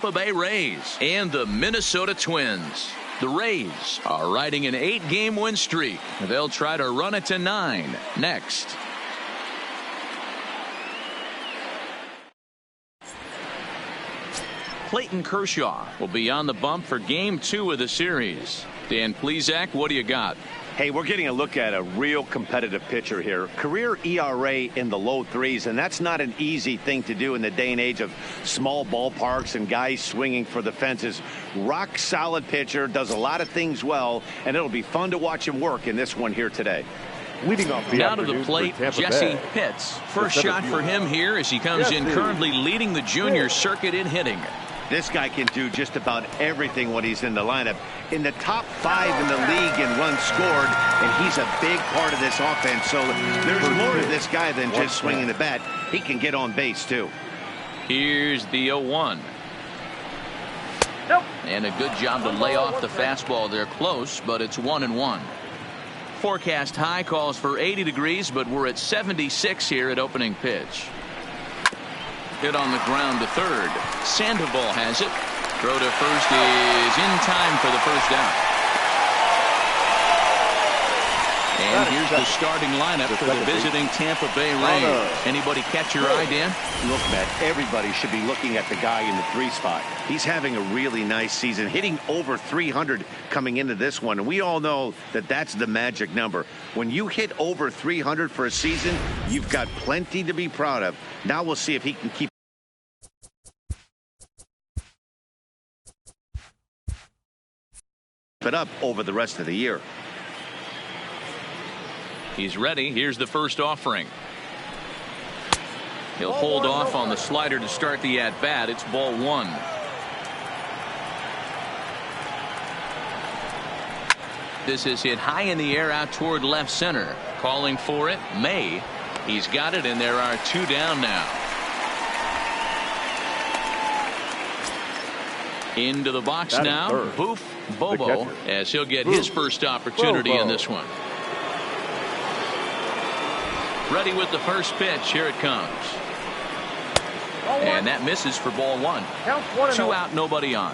Tampa Bay Rays and the Minnesota Twins. The Rays are riding an 8-game win streak. They'll try to run it to 9 next. Clayton Kershaw will be on the bump for Game 2 of the series. Dan Plesac, what do you got? Hey, we're getting a look at a real competitive pitcher here. Career ERA in the low 3s, and that's not an easy thing to do in the day and age of small ballparks and guys swinging for the fences. Rock solid pitcher, does a lot of things well, and it'll be fun to watch him work in this one here today. Leading off the now to the plate, Jesse Pitts. First shot for him here as he comes in, currently leading the junior circuit in hitting. This guy can do just about everything when he's in the lineup. In the top 5 in the league in runs scored, and he's a big part of this offense. So there's more to this guy than just swinging the bat. He can get on base, too. Here's the 0-1. Nope. And a good job to lay off the fastball. They're close, but it's 1-1. Forecast high calls for 80 degrees, but we're at 76 here at opening pitch. Hit on the ground to third. Sandoval has it. Throw to first is in time for the first out. And here's the starting lineup for the visiting Tampa Bay Rays. Anybody catch your eye, Dan? Look, Matt, everybody should be looking at the guy in the 3 spot. He's having a really nice season, hitting over 300 coming into this one. And we all know that that's the magic number. When you hit over 300 for a season, you've got plenty to be proud of. Now we'll see if he can keep it up over the rest of the year. He's ready. Here's the first offering. He'll hold off on the slider to start the at-bat. It's ball 1. This is hit high in the air out toward left center. Calling for it, May. He's got it, and there are 2 down now. Into the box now, Boof Bobo, as he'll get his first opportunity in this one. Ready with the first pitch. Here it comes. And that misses for ball 1. 2 out, nobody on.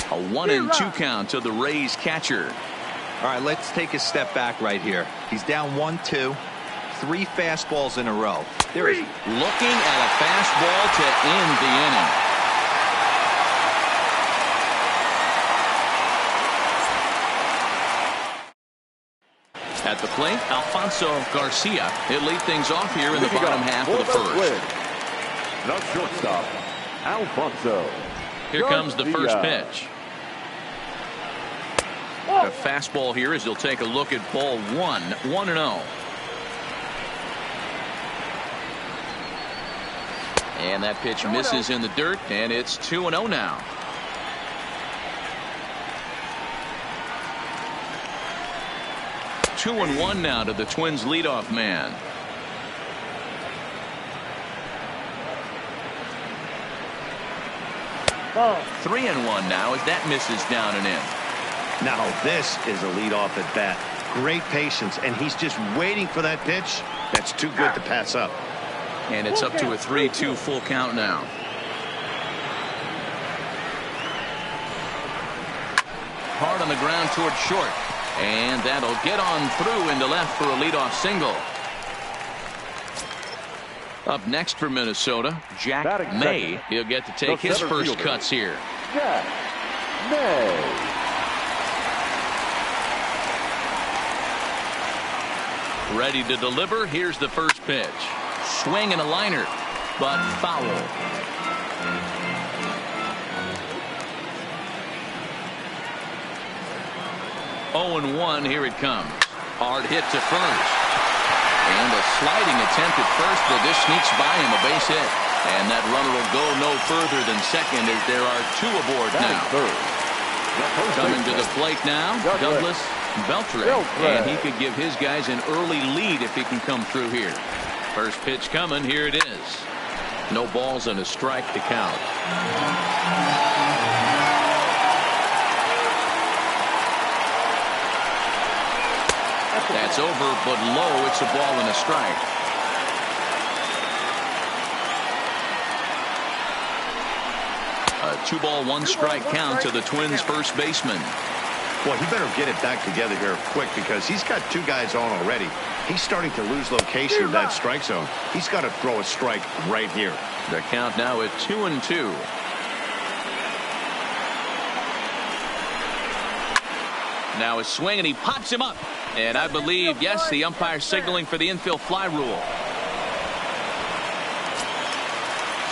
A 1-2 count to the Rays catcher. All right, let's take a step back right here. He's down 1-2. 3 fastballs in a row. There is looking at a fastball to end the inning. At the plate, Alfonso Garcia. He'll lead things off here in the bottom half of the first. The shortstop, Alfonso. Here comes the first pitch. A fastball here as he'll take a look at ball 1. 1-0. And that pitch misses in the dirt, and it's 2-0 now. Two and one now to the Twins leadoff man. Ball. 3-1 now as that misses down and in. Now this is a leadoff at bat. Great patience, and he's just waiting for that pitch. That's too good to pass up. And it's up to a 3-2 full count now. Hard on the ground toward short. And that'll get on through into left for a leadoff single. Up next for Minnesota, Jack May. He'll get to take his first cuts here. Jack May. Ready to deliver. Here's the first pitch. Swing and a liner, but foul. Oh and 1. Here it comes. Hard hit to first. And a sliding attempt at first, but this sneaks by him, a base hit. And that runner will go no further than second as there are 2 aboard now. Coming to the plate now, Douglas Beltre. And he could give his guys an early lead if he can come through here. First pitch coming. Here it is. No balls and a strike to count. It's over, but low. It's a ball and a strike. A 2-ball, 1-strike count to the Twins' first baseman. Well, he better get it back together here quick because he's got 2 guys on already. He's starting to lose location of that strike zone. He's got to throw a strike right here. The count now at 2-2. Now a swing, and he pops him up. And I believe, yes, the umpire signaling for the infield fly rule.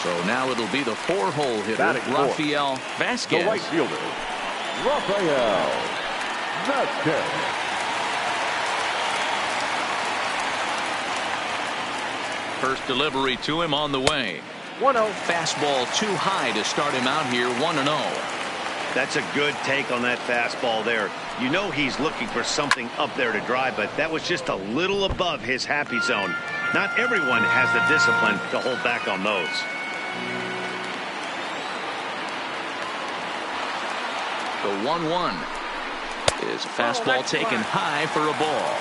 So now it'll be the 4-hole hitter, Rafael Vasquez. The right fielder, Rafael Vasquez. First delivery to him on the way. 1-0. Fastball too high to start him out here, 1-0. That's a good take on that fastball there. You know he's looking for something up there to drive, but that was just a little above his happy zone. Not everyone has the discipline to hold back on those. The 1-1 is a fastball taken high for a ball.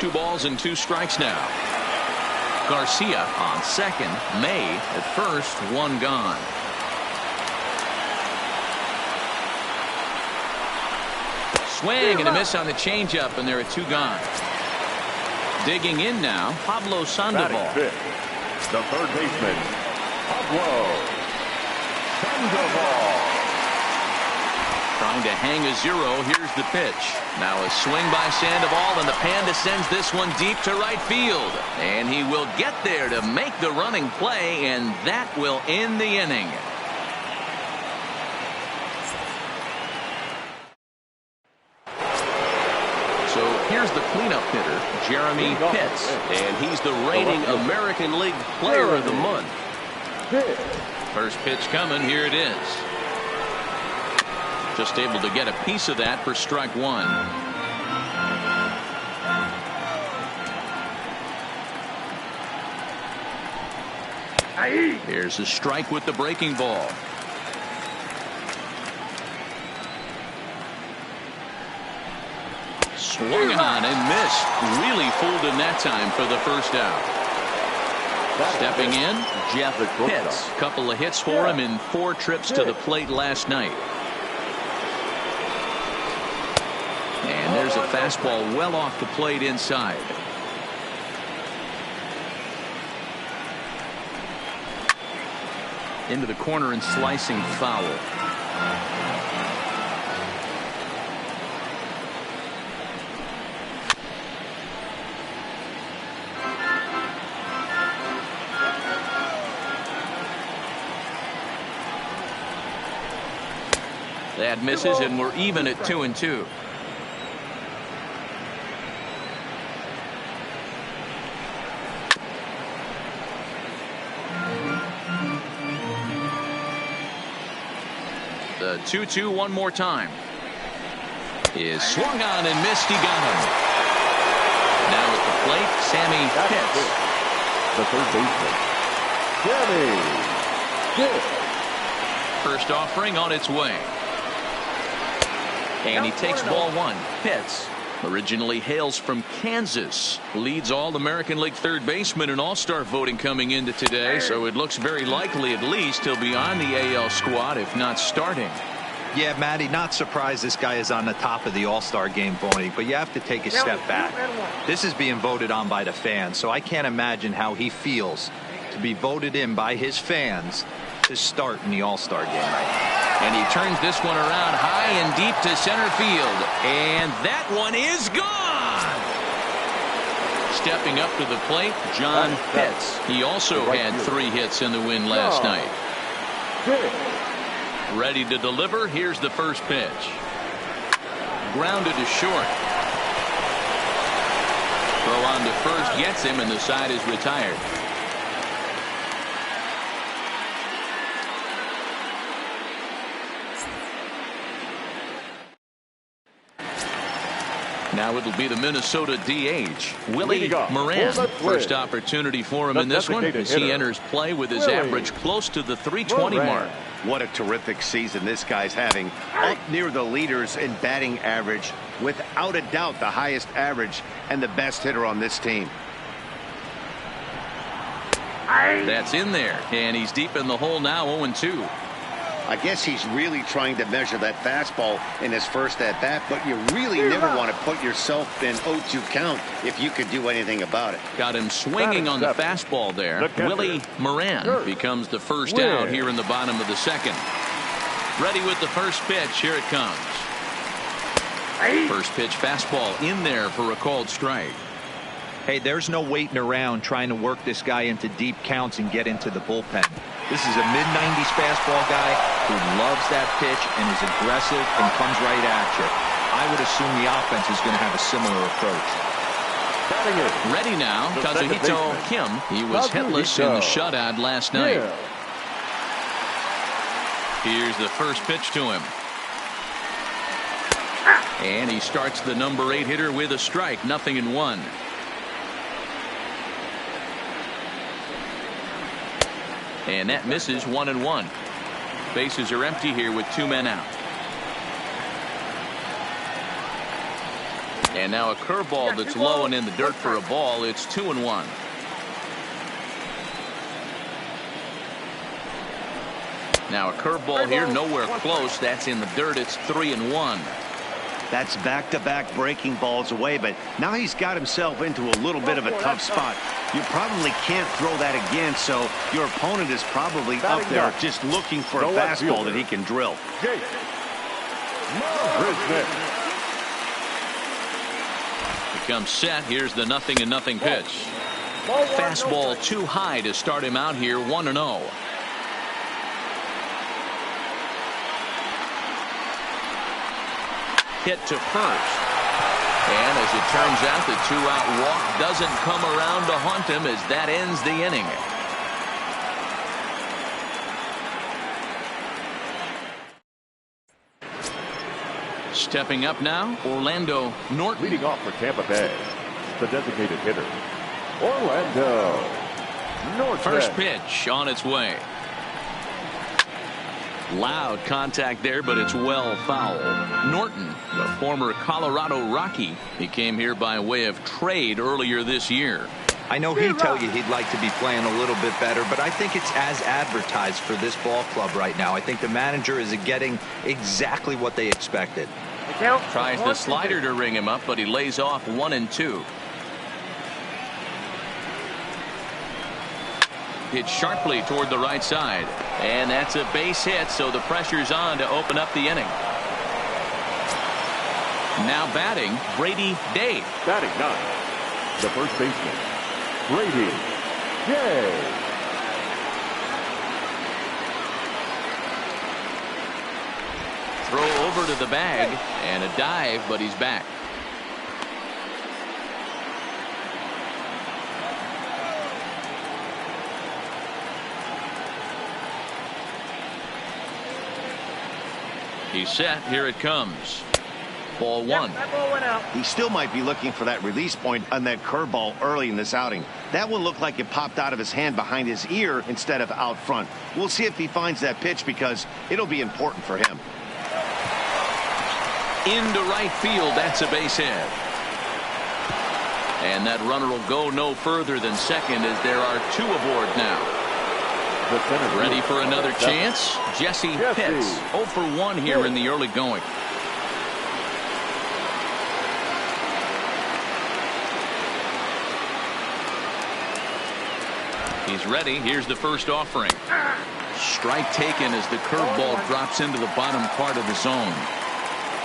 Two balls and 2 strikes now. Garcia on second. May at first. 1 gone. Swing and a miss on the changeup, and there are 2 gone. Digging in now, Pablo Sandoval. The third baseman, Pablo Sandoval. Trying to hang a 0. Here's the pitch. Now a swing by Sandoval, and the Panda sends this one deep to right field. And he will get there to make the running play, and that will end the inning. So here's the cleanup hitter, Jeremy Pitts, and he's the reigning American League Player of the Month. First pitch coming. Here it is. Just able to get a piece of that for strike 1. Here's a strike with the breaking ball. Swung on and missed. Really fooled him that time for the first out. Stepping in, Jeff Pitts. Couple of hits for him in 4 trips to the plate last night. And there's a fastball well off the plate inside. Into the corner and slicing foul. That misses, and we're even at 2-2. The 2-2 one more time. Is swung on and missed. He got him. Now at the plate, Sammy Pitts. The third baseman, Sammy Pitts. First offering on its way. And he takes ball 1. Pitts originally hails from Kansas. Leads All-American League third baseman in All-Star voting coming into today. So it looks very likely at least he'll be on the AL squad, if not starting. Yeah, Matty, not surprised this guy is on the top of the All-Star game voting, but you have to take a step back. This is being voted on by the fans, so I can't imagine how he feels to be voted in by his fans to start in the All-Star game. And he turns this one around high and deep to center field. And that one is gone. Stepping up to the plate, John Pitts. He also had 3 hits in the win last night. Ready to deliver. Here's the first pitch. Grounded to short. Throw on to first gets him, and the side is retired. Now it'll be the Minnesota DH, Willie Leading off, Moran. Willie First Moran. opportunity for him The in this one designated as he hitter, enters play with his Willie average close to the 320 Moran. mark. What a terrific season this guy's having. Up near the leaders in batting average. Without a doubt, the highest average and the best hitter on this team. That's in there, and he's deep in the hole now, 0-2. I guess he's really trying to measure that fastball in his first at-bat, but you really never want to put yourself in 0-2 count if you could do anything about it. Got him swinging on the fastball there. Willie Moran becomes the first out here in the bottom of the second. Ready with the first pitch. Here it comes. First pitch fastball in there for a called strike. Hey, there's no waiting around trying to work this guy into deep counts and get into the bullpen. This is a mid-90s fastball guy who loves that pitch and is aggressive and comes right at you. I would assume the offense is going to have a similar approach. Ready now, Kazuhito Kim. He was hitless in the shutout last night. Here's the first pitch to him. And he starts the number 8 hitter with a strike. 0-1. And that misses. 1-1. Bases are empty here with 2 men out. And now a curveball that's low and in the dirt for a ball. It's 2-1. Now a curveball here, nowhere close. That's in the dirt. It's 3-1. That's back-to-back breaking balls away, but now he's got himself into a little bit of a tough spot. You probably can't throw that again, so your opponent is probably up there just looking for a fastball that he can drill. Becomes set. Here's the 0-0 pitch. Fastball too high to start him out here. 1-0. Hit to first. And as it turns out, the 2-out walk doesn't come around to haunt him as that ends the inning. Stepping up now, Orlando Norton. Leading off for Tampa Bay, the designated hitter, Orlando Norton. First pitch on its way. Loud contact there, but it's well foul. Norton, the former Colorado Rocky, he came here by way of trade earlier this year. I know he'd tell you he'd like to be playing a little bit better, but I think it's as advertised for this ball club right now. I think the manager is getting exactly what they expected. Tries the slider to ring him up, but he lays off 1-2. Hit sharply toward the right side. And that's a base hit, so the pressure's on to open up the inning. Now batting, Brady Day. Batting 9, the first baseman, Brady Day. Throw over to the bag, and a dive, but he's back. He's set. Here it comes. Ball 1. That ball went out. He still might be looking for that release point on that curveball early in this outing. That one looked like it popped out of his hand behind his ear instead of out front. We'll see if he finds that pitch because it'll be important for him. Into right field. That's a base hit. And that runner will go no further than second as there are 2 aboard now. Ready for another chance? Jesse Pitts. 0 for 1 here in the early going. He's ready. Here's the first offering. Strike taken as the curveball drops into the bottom part of the zone.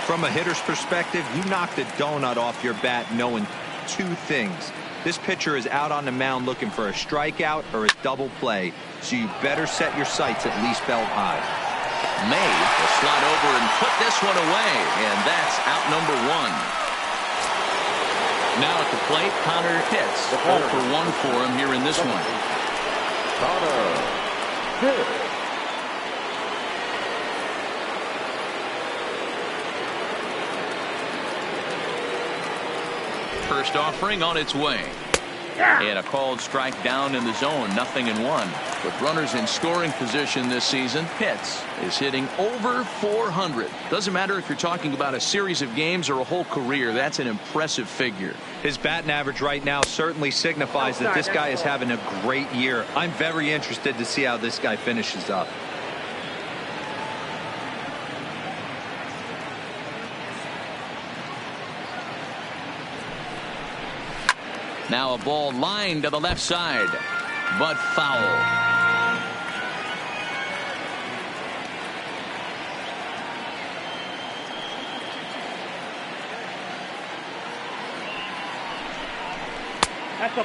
From a hitter's perspective, you knock the donut off your bat knowing 2 things. This pitcher is out on the mound looking for a strikeout or a double play, so you better set your sights at least belt high. May will slide over and put this one away, and that's out number 1. Now at the plate, Connor Pitts. 0 for 1 for him here in this one. Connor Pitts. first offering on its way. And a called strike down in the zone, 0-1. With runners in scoring position this season, Pitts is hitting over 400. Doesn't matter if you're talking about a series of games or a whole career. That's an impressive figure. His batting average right now certainly signifies that this guy is having a great year. I'm very interested to see how this guy finishes up. Now a ball lined to the left side, but foul.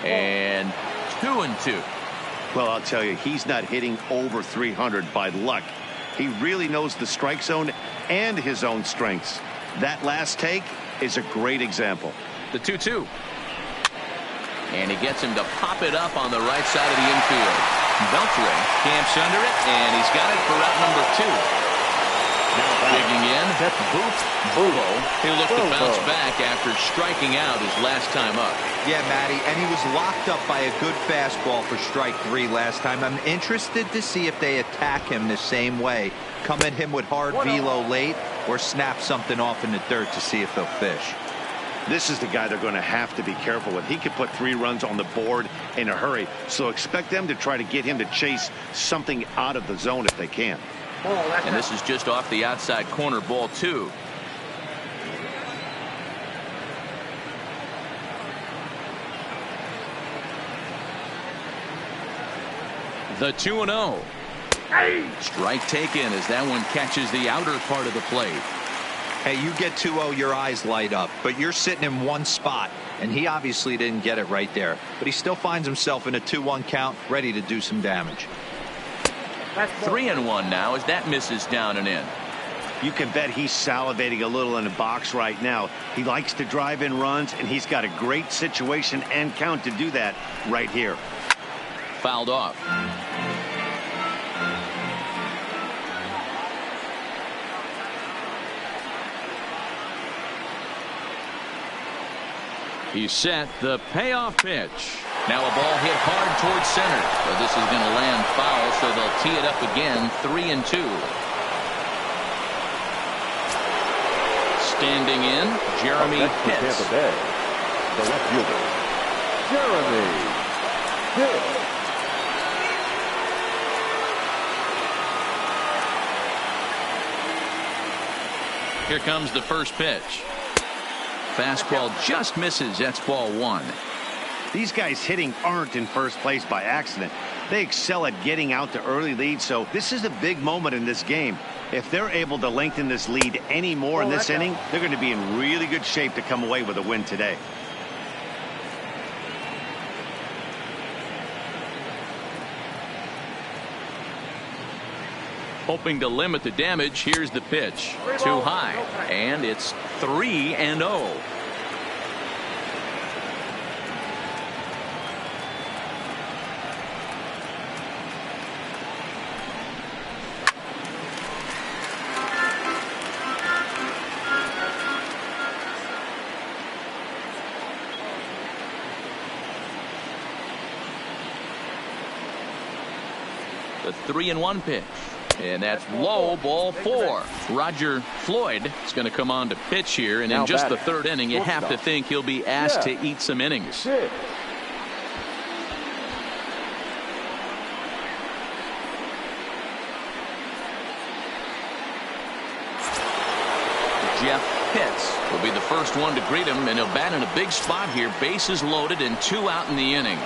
And 2-2. Well, I'll tell you, he's not hitting over 300 by luck. He really knows the strike zone and his own strengths. That last take is a great example. The 2-2. And he gets him to pop it up on the right side of the infield. Beltre camps under it, and he's got it for route number 2. Now digging in, that's Bulo. He'll look to bounce back after striking out his last time up. Yeah, Matty, and he was locked up by a good fastball for strike 3 last time. I'm interested to see if they attack him the same way. Come at him with hard velo late or snap something off in the dirt to see if they'll fish. This is the guy they're going to have to be careful with. He could put 3 runs on the board in a hurry, so expect them to try to get him to chase something out of the zone if they can. And this is just off the outside corner, ball 2. The 2-0. Strike taken as that one catches the outer part of the plate. Hey, you get 2-0, your eyes light up, but you're sitting in one spot, and he obviously didn't get it right there. But he still finds himself in a 2-1 count, ready to do some damage. 3-1 now as that misses down and in. You can bet he's salivating a little in the box right now. He likes to drive in runs, and he's got a great situation and count to do that right here. Fouled off. He's set the payoff pitch. Now a ball hit hard towards center. But this is going to land foul, so they'll tee it up again, 3-2. Standing in, Jeremy Pitts. Tampa Bay, the left fielder, Jeremy Pitts. Here comes the first pitch. Fastball just misses. That's ball 1. These guys hitting aren't in first place by accident. They excel at getting out to early leads, so this is a big moment in this game. If they're able to lengthen this lead any more in this inning, they're going to be in really good shape to come away with a win today. Hoping to limit the damage, here's the pitch. Too high, and it's 3-0. The 3-1 pitch. And that's low, ball 4. Roger Floyd is going to come on to pitch here. And in just the 3rd inning, you have to think he'll be asked to eat some innings. Jeff Pitts will be the first one to greet him, and he'll bat in a big spot here. Bases loaded and 2 out in the inning.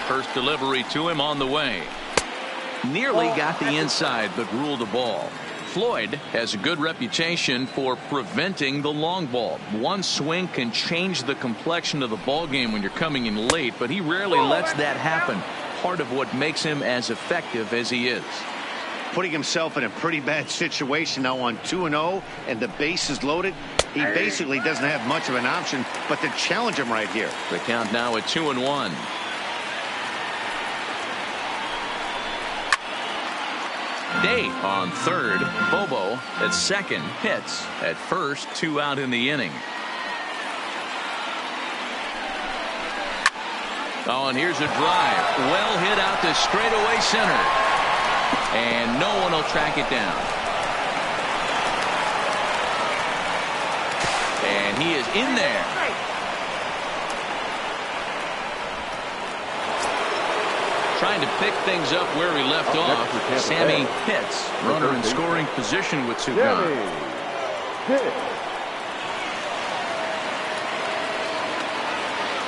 First delivery to him on the way. Nearly got the inside, but ruled the ball. Floyd has a good reputation for preventing the long ball. One swing can change the complexion of the ball game when you're coming in late, but he rarely lets that happen. Part of what makes him as effective as he is. Putting himself in a pretty bad situation now on 2-0, and the base is loaded. He basically doesn't have much of an option but to challenge him right here. The count now at 2-1. Day on third. Bobo at second. Pitts at first. 2 out in the inning. Oh, and here's a drive. Well hit out to straightaway center. And no one will track it down. And he is in there. Trying to pick things up where he left off. Sammy Pitts, runner in scoring position with 2 gone.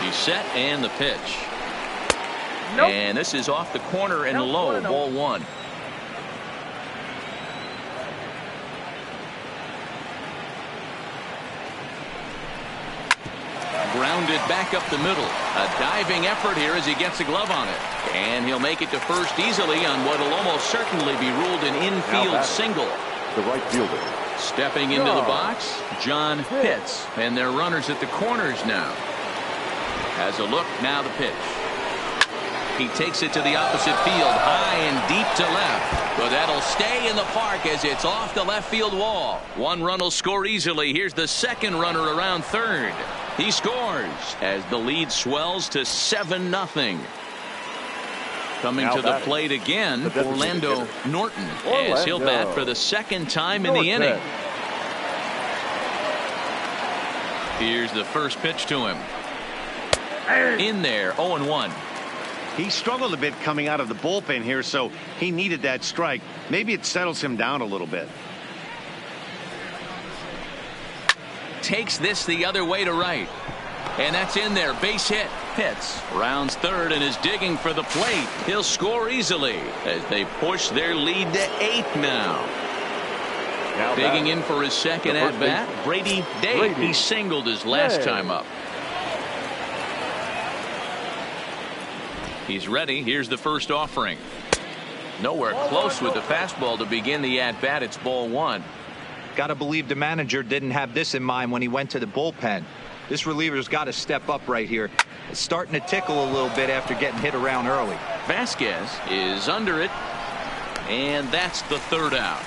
He's set and the pitch. Nope. And this is off the corner and low. Ball 1. Grounded back up the middle. A diving effort here as he gets a glove on it. And he'll make it to first easily on what will almost certainly be ruled an infield single. The right fielder. Stepping into the box, John Pitts. And their runners at the corners now. Has a look, now the pitch. He takes it to the opposite field, high and deep to left. But that'll stay in the park as it's off the left field wall. 1 run will score easily. Here's the second runner around third. He scores as the lead swells to 7-0. Coming to the plate again, Orlando Norton, as he'll bat for the second time in the inning. Here's the first pitch to him. In there, 0-1. He struggled a bit coming out of the bullpen here, so he needed that strike. Maybe it settles him down a little bit. Takes this the other way to right. And that's in there. Base hit. Pitts rounds third and is digging for the plate. He'll score easily as they push their lead to 8 now. Digging in for his second at bat, Brady Day. He singled his last time up. He's ready. Here's the first offering. Nowhere close with the fastball to begin the at bat. It's ball 1. Got to believe the manager didn't have this in mind when he went to the bullpen. This reliever's got to step up right here. It's starting to tickle a little bit after getting hit around early. Vasquez is under it, and that's the third out.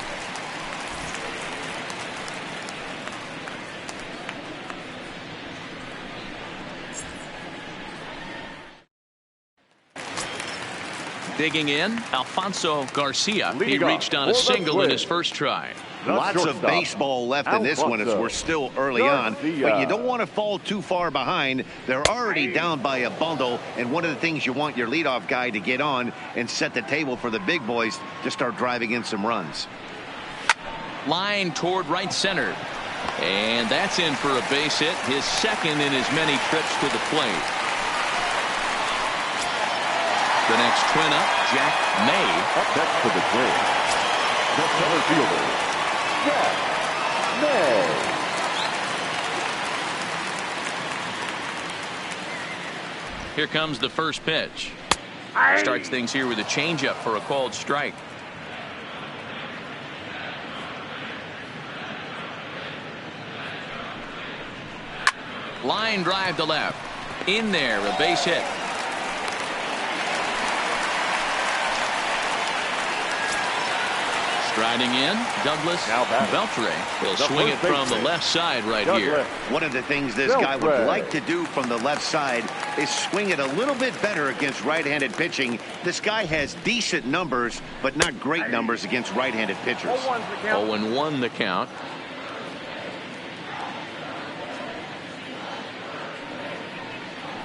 Digging in, Alfonso Garcia. He reached on a single in his first try. Lots of baseball left in this one as we're still early on, but you don't want to fall too far behind. They're already down by a bundle, and one of the things you want your leadoff guy to get on and set the table for the big boys to start driving in some runs. Line toward right center, and that's in for a base hit, his second in as many trips to the plate. The next twin up, Jack May. Up next for the Twins, the center fielder, Jack May. Here comes the first pitch. Starts things here with a changeup for a called strike. Line drive to left. In there, a base hit. Striding in, Douglas Beltre. He'll swing it from the left side right here. One of the things this guy would like to do from the left side is swing it a little bit better against right-handed pitching. This guy has decent numbers, but not great numbers against right-handed pitchers. 0-1 the count.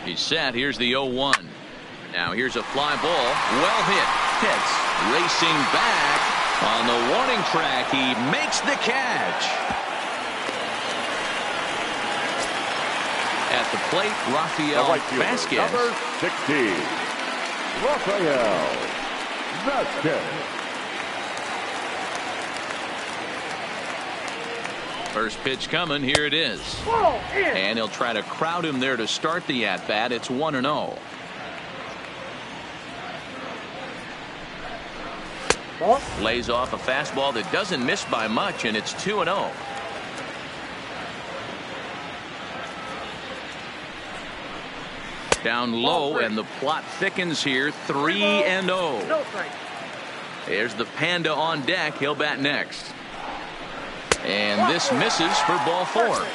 He's set. Here's the 0-1. Now here's a fly ball. Well hit. Pitts racing back. On the warning track, he makes the catch. At the plate, Rafael Vasquez. Number 16, Rafael Vasquez. First pitch coming. Here it is. And he'll try to crowd him there to start the at-bat. It's 1-0. Lays off a fastball that doesn't miss by much, and it's 2-0. Down low, and the plot thickens here. 3-0. There's the Panda on deck. He'll bat next. And this misses for ball 4.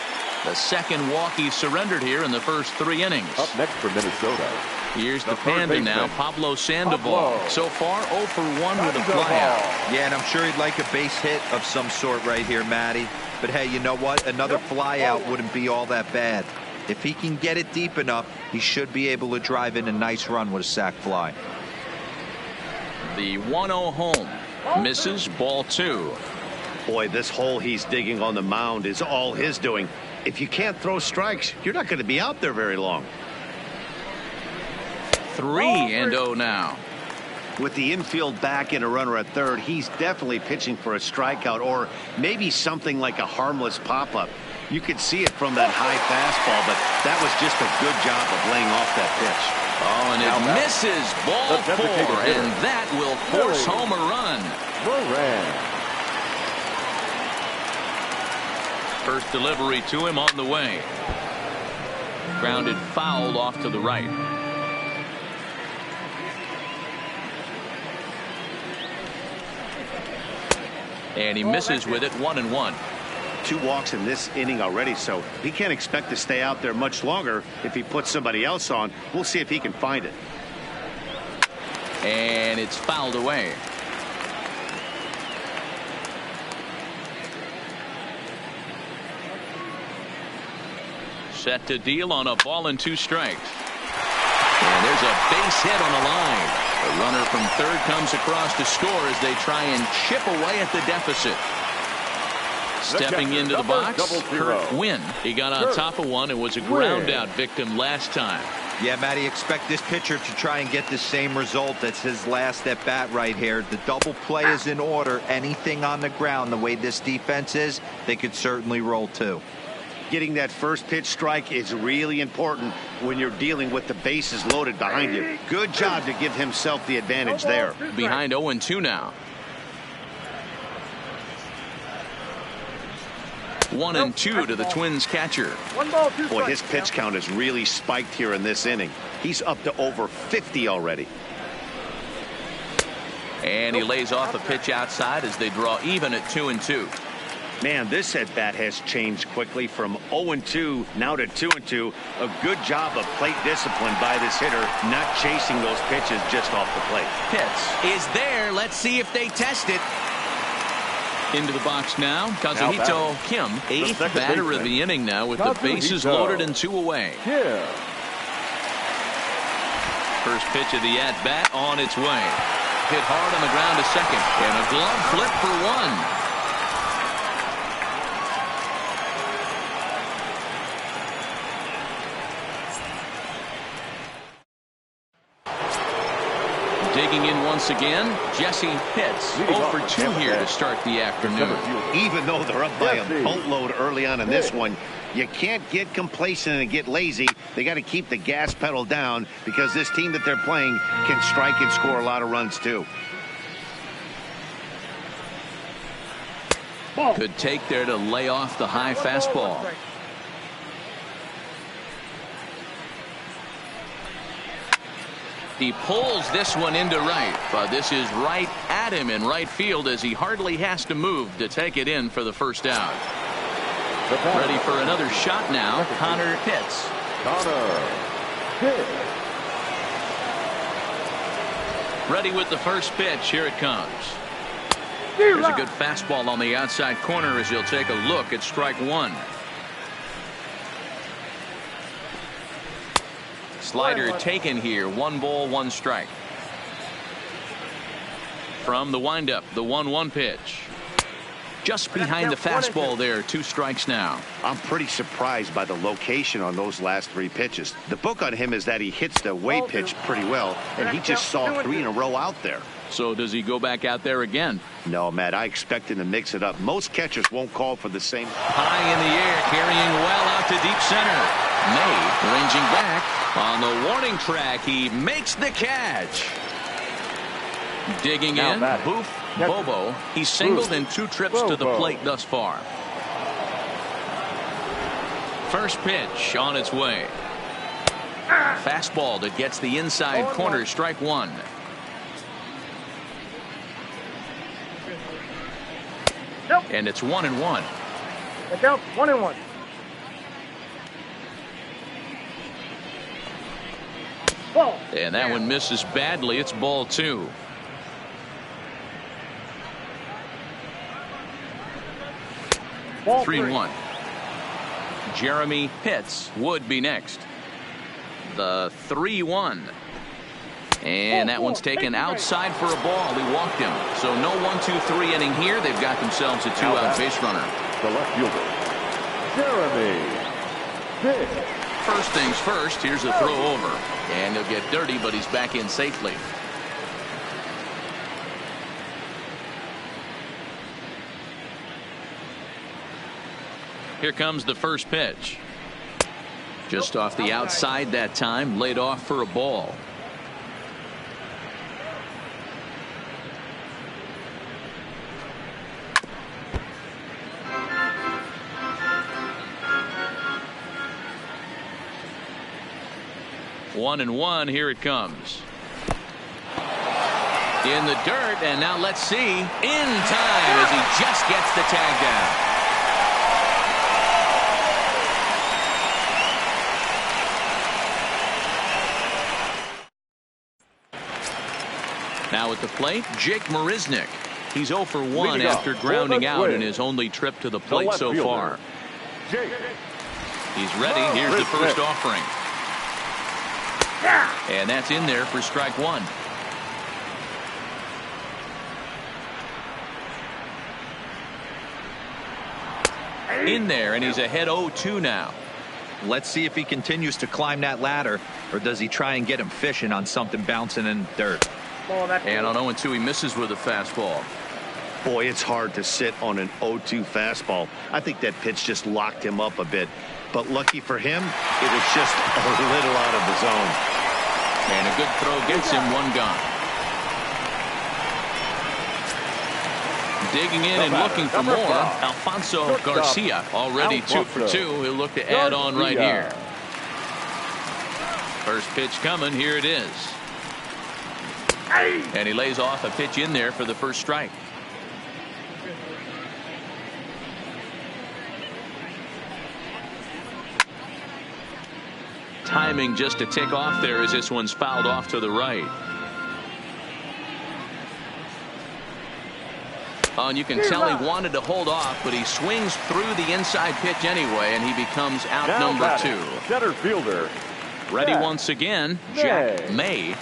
The second walk he's surrendered here in the first 3 innings. Up next for Minnesota. Here's the Panda now, Pablo Sandoval. So far 0 for 1 with a flyout. Yeah, and I'm sure he'd like a base hit of some sort right here, Matty. But hey, you know what? Another flyout wouldn't be all that bad. If he can get it deep enough, he should be able to drive in a nice run with a sac fly. The 1-0 home. Misses, ball 2. Boy, this hole he's digging on the mound is all his doing. If you can't throw strikes, you're not going to be out there very long. 3-0 now. With the infield back and a runner at third, he's definitely pitching for a strikeout or maybe something like a harmless pop-up. You could see it from that high fastball, but that was just a good job of laying off that pitch. Oh, and it misses, ball 4, and that will force home a run. Moran. First delivery to him on the way. Grounded foul off to the right. And he misses with it, 1-1. 2 walks in this inning already, so he can't expect to stay out there much longer. If he puts somebody else on, we'll see if he can find it. And it's fouled away. Set to deal on a ball and 2 strikes. And there's a base hit on the line. The runner from third comes across to score as they try and chip away at the deficit. Stepping into the box, Kurt Wynn. He got on top of one and was a ground out victim last time. Yeah, Matty, expect this pitcher to try and get the same result. That's his last at bat right here. The double play is in order. Anything on the ground, the way this defense is, they could certainly roll too. Getting that first pitch strike is really important when you're dealing with the bases loaded behind you. Good job to give himself the advantage there. Behind 0-2 now. 1-2 to the Twins catcher. Boy, his pitch count has really spiked here in this inning. He's up to over 50 already. And he lays off a pitch outside as they draw even at 2-2. Man, this at bat has changed quickly from 0-2 now to 2-2. A good job of plate discipline by this hitter, not chasing those pitches just off the plate. Pitch is there. Let's see if they test it. Into the box now, Kazuhito Kim, 8th batter of the inning now with the bases loaded and 2 away. Yeah. First pitch of the at-bat on its way. Hit hard on the ground to second, and a glove flip for 1. Digging in once again, Jesse Pitts. 0 for 2 here to start the afternoon. Even though they're up by a boatload early on in this one, you can't get complacent and get lazy. They got to keep the gas pedal down because this team that they're playing can strike and score a lot of runs too. Good take there to lay off the high fastball. He pulls this one into right, but this is right at him in right field as he hardly has to move to take it in for the first out. Ready for another shot now, Connor Pitts. Ready with the first pitch. Here it comes. There's a good fastball on the outside corner as he'll take a look at strike 1. Slider taken here. 1 ball, 1 strike. From the windup, the 1-1 pitch. Just behind the fastball there. 2 strikes now. I'm pretty surprised by the location on those last 3 pitches. The book on him is that he hits the away pitch pretty well, and he just saw 3 in a row out there. So does he go back out there again? No, Matt, I expect him to mix it up. Most catchers won't call for the same. High in the air, carrying well out to deep center. May ranging back on the warning track. He makes the catch. Digging in, Boof Bobo. He's singled in 2 trips to the plate thus far. First pitch on its way. Fastball that gets the inside corner. Strike 1. And it's 1-1. The count 1-1. Ball. And that one misses badly. It's ball 2. Ball 3-1. Jeremy Pitts would be next. The 3-1. And that one's taken outside for a ball. He walked him. So no 1-2-3 inning here. They've got themselves a 2-out base runner. The left fielder, Jeremy Pitts. First things first, here's a throw over. And he'll get dirty, but he's back in safely. Here comes the first pitch. Just off the outside that time, laid off for a ball. One and one. Here it comes. In the dirt, and now let's see. In time as he just gets the tag down. Now at the plate, Jake Marisnick. He's 0 for 1 after grounding out in his only trip to the plate so far. He's ready. Here's the first offering. And that's in there for strike 1. In there, and he's ahead 0-2 now. Let's see if he continues to climb that ladder, or does he try and get him fishing on something bouncing in the dirt. And on 0-2, he misses with a fastball. Boy, it's hard to sit on an 0-2 fastball. I think that pitch just locked him up a bit. But lucky for him, it was just a little out of the zone. And a good throw gets him one gone. Digging in and looking for more, Alfonso Garcia, already 2 for 2. He'll look to add on right here. First pitch coming. Here it is. And he lays off a pitch in there for the first strike. Timing just to tick off there as this one's fouled off to the right. Oh, and you can tell he wanted to hold off, but he swings through the inside pitch anyway, and he becomes out number 2. Center fielder, Ready once again, Jack May.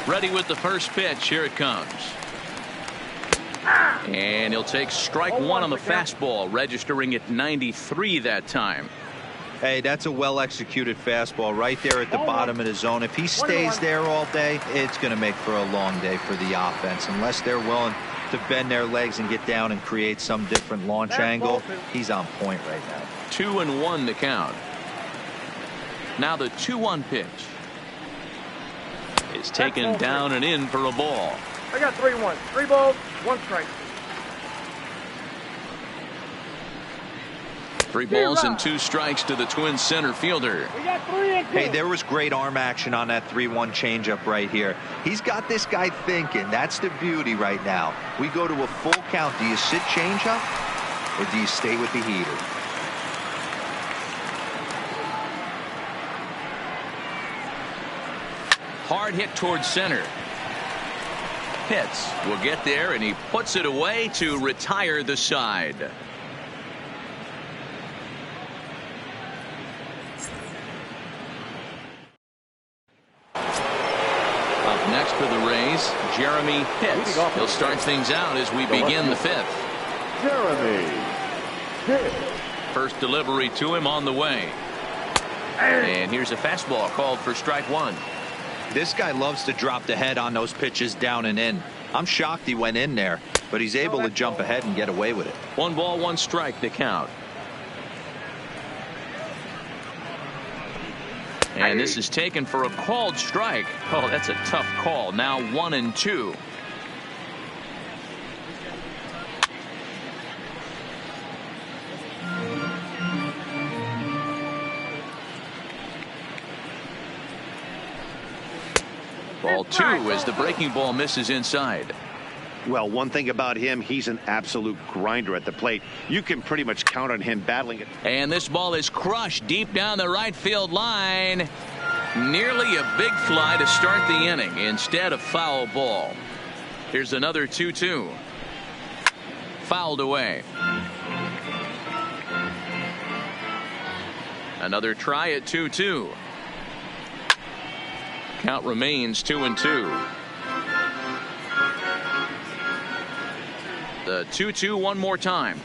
Ready with the first pitch. Here it comes. And he'll take strike 1 on the fastball, registering at 93 that time. Hey, that's a well-executed fastball right there at the bottom of the zone. If he stays there all day, it's going to make for a long day for the offense. Unless they're willing to bend their legs and get down and create some different launch angle, he's on point right now. 2-1 the count. Now the 2-1 pitch. It's taken down and in for a ball. I got 3-1. 3 balls, 1 strike. 3 balls and 2 strikes to the Twins center fielder. We got 3 and 2. Hey, there was great arm action on that 3-1 changeup right here. He's got this guy thinking. That's the beauty right now. We go to a full count. Do you sit changeup or do you stay with the heater? Hard hit towards center. Pitts will get there, and he puts it away to retire the side. Up next for the Rays, Jeremy Pitts. He'll start things out as we begin the 5th. Jeremy Pitts. First delivery to him on the way. And here's a fastball called for strike 1. This guy loves to drop the head on those pitches down and in. I'm shocked he went in there, but he's able to jump ahead and get away with it. 1 ball, 1 strike the count. And this is taken for a called strike. Oh, that's a tough call. Now 1-2. Ball 2 as the breaking ball misses inside. Well, one thing about him, he's an absolute grinder at the plate. You can pretty much count on him battling it. And this ball is crushed deep down the right field line. Nearly a big fly to start the inning instead of foul ball. Here's another 2-2. Fouled away. Another try at 2-2. Count remains 2-2. The 2-2 one more time.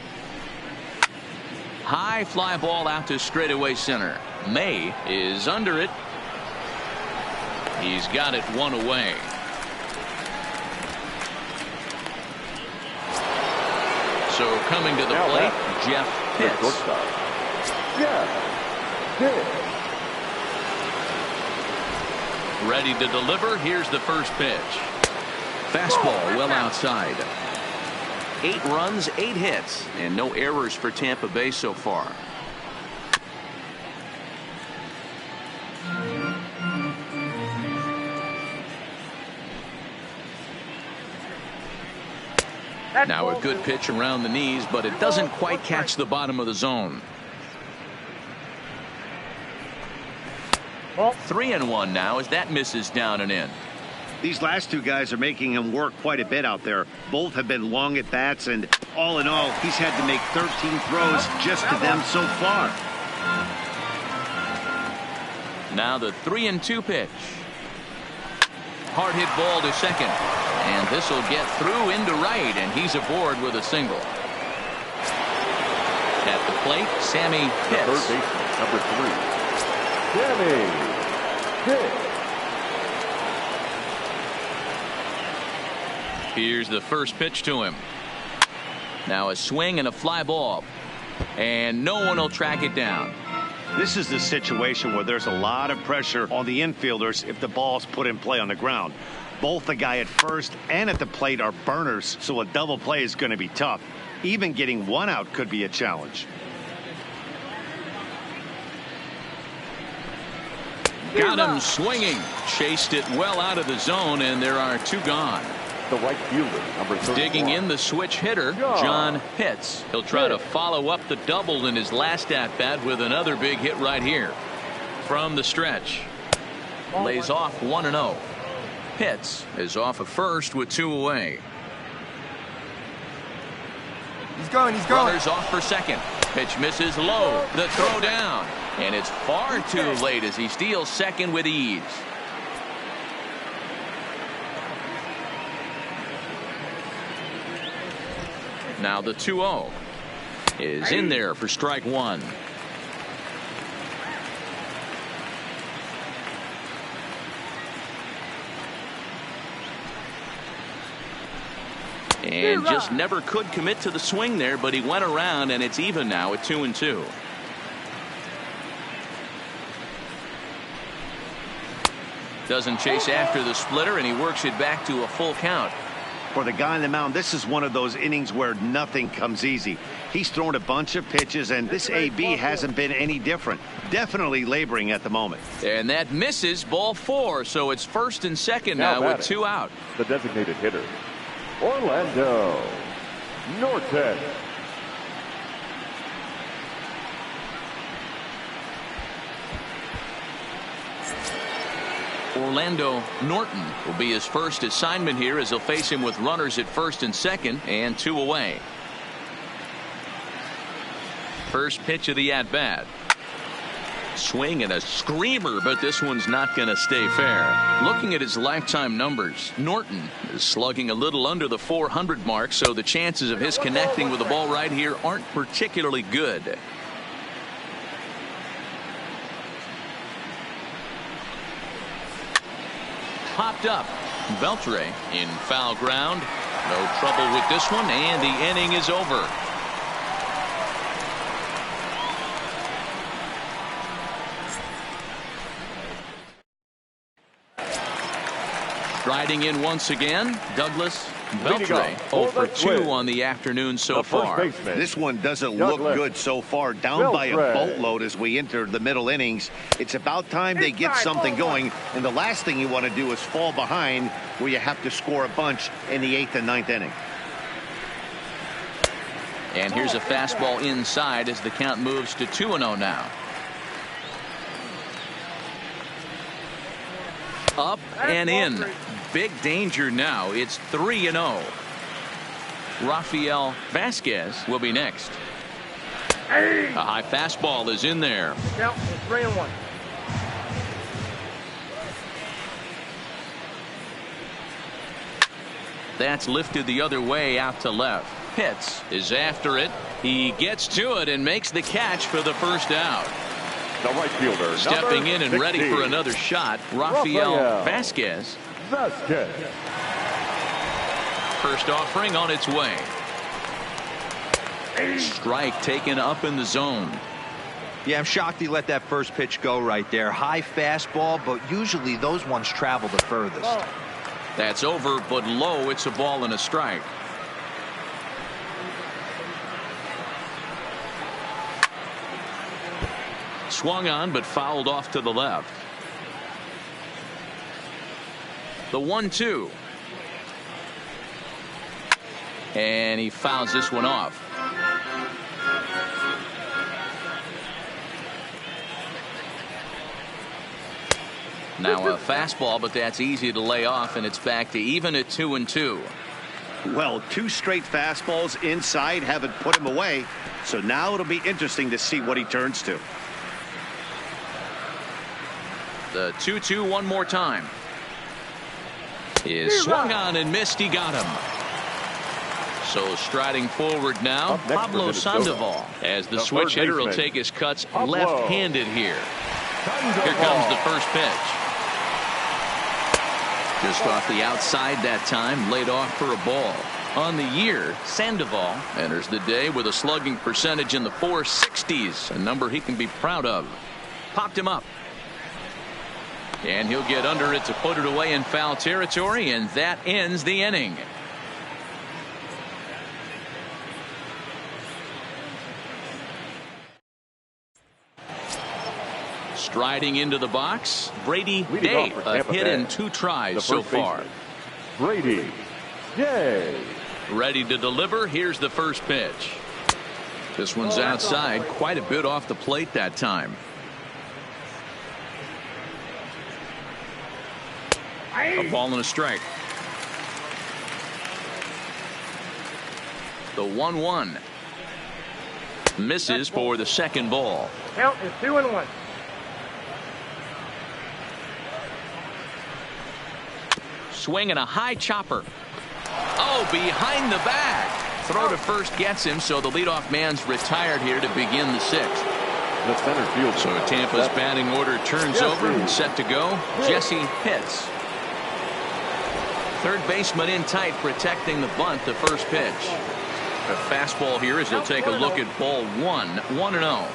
High fly ball out to straightaway center. May is under it. He's got it one away. So coming to the plate, Jeff Pitts. Ready to deliver. Here's the first pitch. Fastball well outside. 8 runs, 8 hits, and no errors for Tampa Bay so far. Now a good pitch around the knees, but it doesn't quite catch the bottom of the zone. 3-1 now as that misses down and in. These last two guys are making him work quite a bit out there. Both have been long at bats, and all in all, he's had to make 13 throws just to them so far. Now the 3-2 pitch. Hard hit ball to second. And this will get through into right, and he's aboard with a single. At the plate, Sammy Pitts. Third baseman, number 3, Sammy Pitts. Here's the first pitch to him. Now a swing and a fly ball. And no one will track it down. This is the situation where there's a lot of pressure on the infielders if the ball's put in play on the ground. Both the guy at first and at the plate are burners, so a double play is going to be tough. Even getting one out could be a challenge. Got him swinging. Chased it well out of the zone, and there are 2 gone. The right fielder, number 34. Digging in the switch hitter, John Pitts. He'll try to follow up the double in his last at-bat with another big hit right here. From the stretch. Lays off 1-0. Pitts is off of first with 2 away. He's going. Runners off for second. Pitch misses low. The throw down. And it's far too late as he steals second with ease. Now the 2-0 is in there for strike 1. And just never could commit to the swing there, but he went around, and it's even now at 2-2. Doesn't chase after the splitter, and he works it back to a full count. For the guy on the mound, this is one of those innings where nothing comes easy. He's thrown a bunch of pitches, and this AB hasn't been any different. Definitely laboring at the moment. And that misses, ball 4, so it's first and second now with 2 out. The designated hitter, Orlando Norton. Orlando Norton will be his first assignment here as he'll face him with runners at first and second and 2 away. First pitch of the at-bat. Swing and a screamer, but this one's not going to stay fair. Looking at his lifetime numbers, Norton is slugging a little under the 400 mark, so the chances of his connecting with the ball right here aren't particularly good. Popped up. Beltre in foul ground. No trouble with this one, and the inning is over. Striding in once again, Douglas Beltre 0 for 2 on the afternoon so far. This one doesn't look good so far. Down by a boatload as we enter the middle innings. It's about time they get something going. And the last thing you want to do is fall behind where you have to score a bunch in the 8th and 9th inning. And here's a fastball inside as the count moves to 2-0 now. Up and in. Big danger now. It's 3-0. Rafael Vasquez will be next. A high fastball is in there. Count is 3-1. That's lifted the other way out to left. Pitts is after it. He gets to it and makes the catch for the first out. The right fielder, stepping in and 16. ready for another shot, Rafael Vasquez. First offering on its way. Strike taken up in the zone. Yeah, I'm shocked he let that first pitch go right there. High fastball, but usually those ones travel the furthest. That's over, but low. It's a ball and a strike. Swung on, but fouled off to the left. The 1-2. And he fouls this one off. Now a fastball, but that's easy to lay off, and it's back to even at 2-2. Well, 2 straight fastballs inside haven't put him away. So now it'll be interesting to see what he turns to. The 2-2 one more time. Is swung on and missed. He got him. So striding forward now, Pablo Sandoval, as the switch hitter will take his cuts left-handed here. Here comes the first pitch. Just off the outside that time, laid off for a ball. On the year, Sandoval enters the day with a slugging percentage in the 460s, a number he can be proud of. Popped him up. And he'll get under it to put it away in foul territory, and that ends the inning. Striding into the box, Brady Day, a hit in 2 tries so far. Brady Day. Ready to deliver. Here's the first pitch. This one's outside, quite a bit off the plate that time. A ball and a strike. The 1-1 misses for the second ball. Count is 2-1. Swinging a high chopper. Oh, behind the bag. Throw to first gets him, so the leadoff man's retired here to begin the 6th. The center field. So Tampa's batting order turns over and set to go. Jesse Pitts. Third baseman in tight, protecting the bunt, the first pitch. A fastball here as he'll take a look at ball 1, 1-0.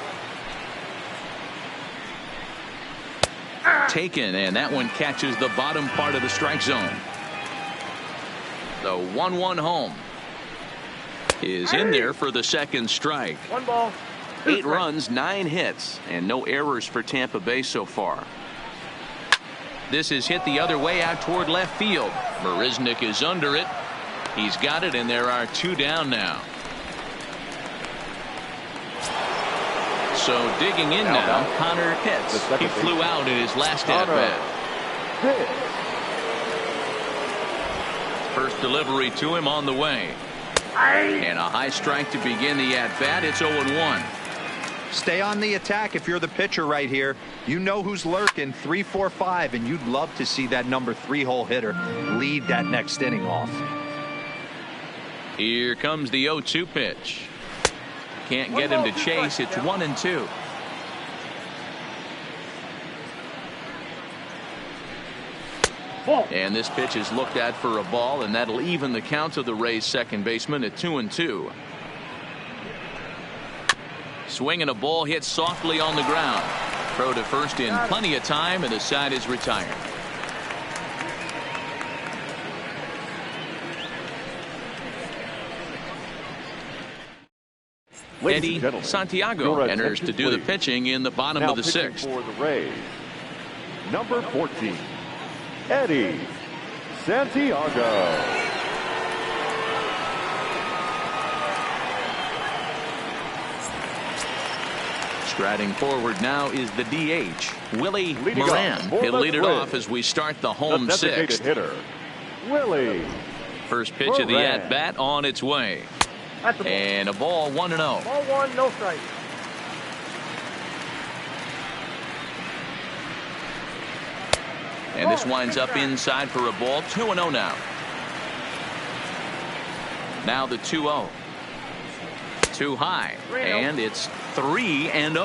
Taken, and that one catches the bottom part of the strike zone. The 1-1 home is in there for the second strike. 1 ball. 8 runs, 9 hits, and no errors for Tampa Bay so far. This is hit the other way out toward left field. Marisnick is under it. He's got it, and there are 2 down now. So digging in now, Connor Pitts. He flew out in his last at-bat. First delivery to him on the way. And a high strike to begin the at-bat. It's 0-1. Stay on the attack if you're the pitcher right here. You know who's lurking, 3, 4, 5, and you'd love to see that number 3-hole hitter lead that next inning off. Here comes the 0-2 pitch. Can't get him to chase. It's 1-2. And this pitch is looked at for a ball, and that'll even the count of the Rays second baseman at 2-2. Swinging a ball hit softly on the ground. Throw to first in plenty of time, and the side is retired. Ladies Eddie and gentlemen, Santiago your enters to attention, do the please. pitching in the bottom Now of the pitching 6th. for the Rays, number 14, Eddie Santiago. Striding forward now is the DH, Willie Leading off Moran. for He'll the lead it Twins, off as we start the The home designated 6th. hitter, Willie. First pitch of the Moran. at-bat on its way. That's the ball. And a ball 1-0. Ball one, no strike. And this winds up inside for a ball. 2-0 now. Now the 2-0. Too high. 3-0. And it's 3-0.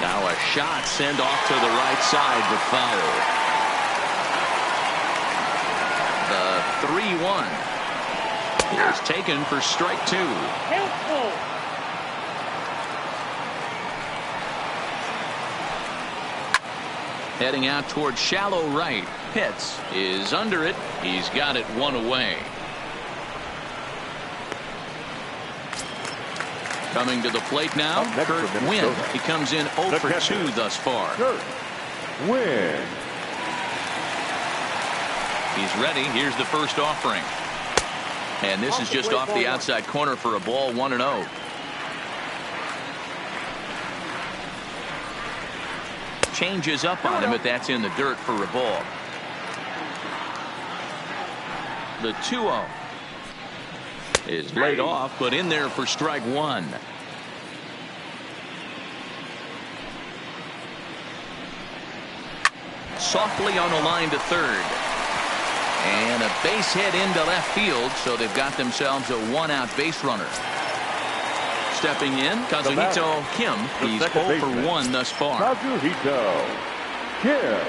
Now a shot sent off to the right side, but foul. The 3-1 is taken for strike 2. Helpful. Heading out toward shallow right. Pitts is under it. He's got it one away. Coming to the plate now, Up next Kurt for Wynn. Minnesota. He comes in 0 The for catcher, 2 thus far. Kurt Wynn. He's ready. Here's the first offering. And this is just off the outside corner for a ball, 1-0. Changes up on him, but that's in the dirt for a ball. The 2-0 is laid off, but in there for strike 1. Softly on the line to third. And a base hit into left field, so they've got themselves a 1-out base runner. Stepping in, Kazuhito Kim. He's 0 for 1 thus far. Kazuhito Kim.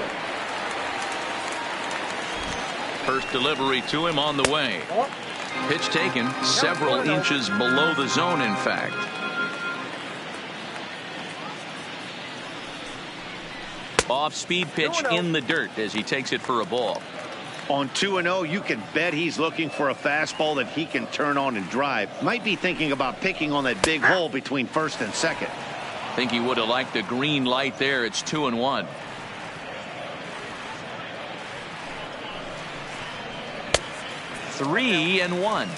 First delivery to him on the way. Pitch taken several inches below the zone, in fact. Off-speed pitch in the dirt as he takes it for a ball. On 2-0, you can bet he's looking for a fastball that he can turn on and drive. Might be thinking about picking on that big hole between first and second. Think he would have liked the green light there. It's 2-1. Three and 1.